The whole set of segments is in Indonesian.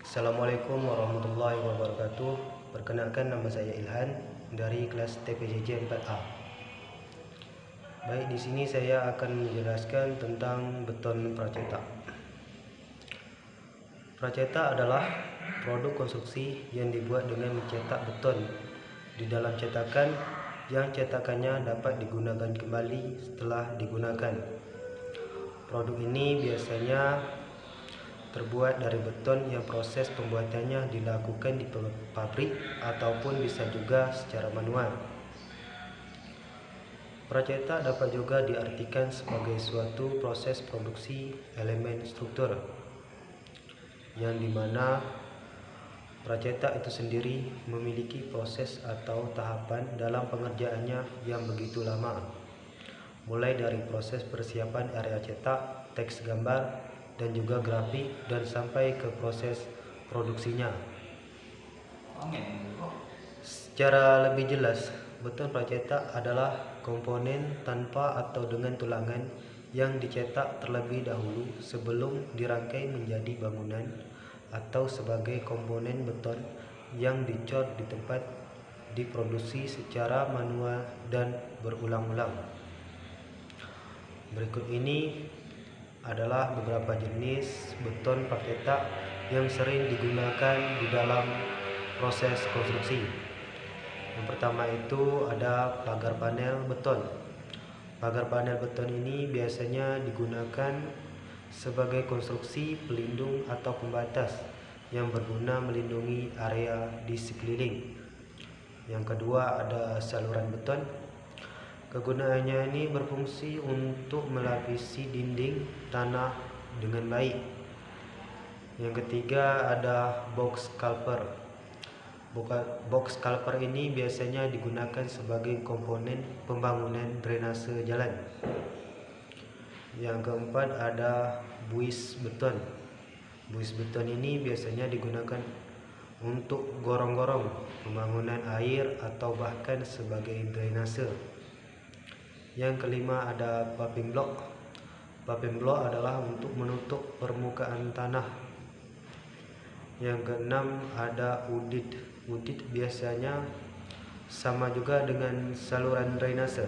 Assalamualaikum warahmatullahi wabarakatuh. Perkenalkan, nama saya Ilhan dari kelas TPJJ 4A. Baik, di sini saya akan menjelaskan tentang beton pracetak. Pracetak adalah produk konstruksi yang dibuat dengan mencetak beton di dalam cetakan yang cetakannya dapat digunakan kembali setelah digunakan. Produk ini biasanya terbuat dari beton yang proses pembuatannya dilakukan di pabrik ataupun bisa juga secara manual. Pracetak dapat juga diartikan sebagai suatu proses produksi elemen struktur, yang dimana pracetak itu sendiri memiliki proses atau tahapan dalam pengerjaannya yang begitu lama, mulai dari proses persiapan area cetak, teks gambar, dan juga grafik, dan sampai ke proses produksinya. Secara lebih jelas, beton pracetak adalah komponen tanpa atau dengan tulangan yang dicetak terlebih dahulu sebelum dirangkai menjadi bangunan atau sebagai komponen beton yang dicor di tempat diproduksi secara manual dan berulang-ulang. Berikut ini adalah beberapa jenis beton pracetak yang sering digunakan di dalam proses konstruksi. Yang pertama itu ada pagar panel beton. Pagar panel beton ini biasanya digunakan sebagai konstruksi pelindung atau pembatas yang berguna melindungi area di sekeliling. Yang kedua ada saluran beton. Kegunaannya ini berfungsi untuk melapisi dinding tanah dengan baik. Yang ketiga ada box culvert. Box culvert ini biasanya digunakan sebagai komponen pembangunan drainase jalan. Yang keempat ada buis beton. Buis beton ini biasanya digunakan untuk gorong-gorong pembangunan air atau bahkan sebagai drainase. Yang kelima ada paving block. Paving block adalah untuk menutup permukaan tanah. Yang keenam ada udit. Udit biasanya sama juga dengan saluran drainase.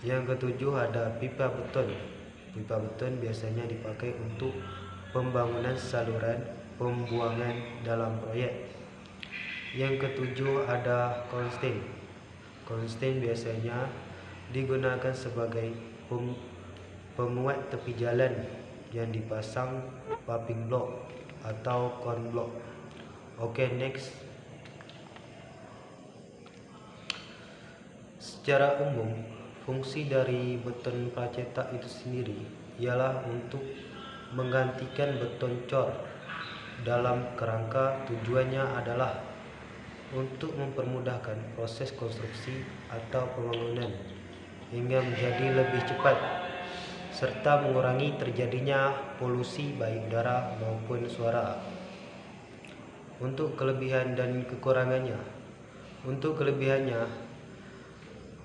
Yang ketujuh ada pipa beton. Pipa beton biasanya dipakai untuk pembangunan saluran pembuangan dalam proyek. Yang ketujuh ada konstain. Konstain biasanya digunakan sebagai pemuat tepi jalan yang dipasang paving block atau con block. Oke, next. Secara umum, fungsi dari beton pracetak itu sendiri ialah untuk menggantikan beton cor dalam kerangka tujuannya adalah untuk mempermudahkan proses konstruksi atau pembangunan hingga menjadi lebih cepat serta mengurangi terjadinya polusi baik udara maupun suara. Untuk kelebihan dan kekurangannya,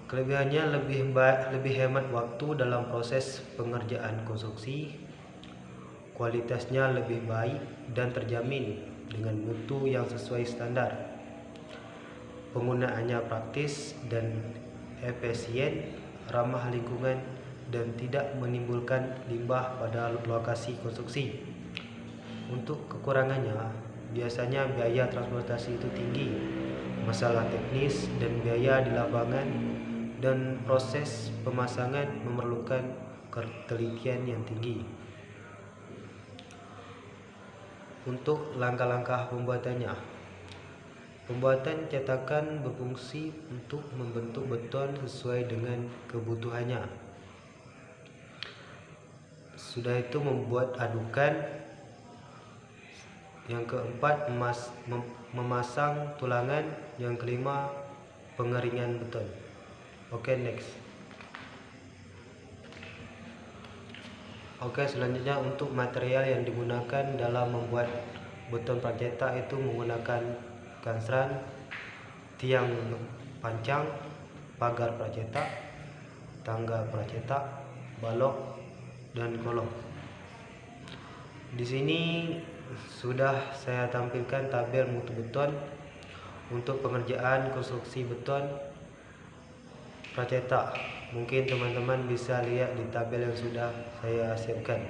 kelebihannya lebih hemat waktu dalam proses pengerjaan konstruksi, kualitasnya lebih baik dan terjamin dengan mutu yang sesuai standar. Penggunaannya praktis dan efisien, ramah lingkungan, dan tidak menimbulkan limbah pada lokasi konstruksi. Untuk kekurangannya, biasanya biaya transportasi itu tinggi, masalah teknis dan biaya di lapangan, dan proses pemasangan memerlukan ketelitian yang tinggi. Untuk langkah-langkah pembuatannya, pembuatan cetakan berfungsi untuk membentuk beton sesuai dengan kebutuhannya. Sudah itu membuat adukan. Yang keempat memasang tulangan. Yang kelima pengeringan beton. Oke, next. Oke, selanjutnya untuk material yang digunakan dalam membuat beton pracetak itu menggunakan kansran, tiang pancang, pagar pracetak, tangga pracetak, balok, dan kolong. Di sini sudah saya tampilkan tabel mutu beton untuk pengerjaan konstruksi beton pracetak. Mungkin teman-teman bisa lihat di tabel yang sudah saya siapkan.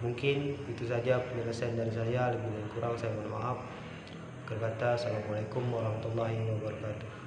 Mungkin itu saja penjelasan dari saya, lebih dan kurang saya mohon maaf. Akhir kata, assalamualaikum warahmatullahi wabarakatuh.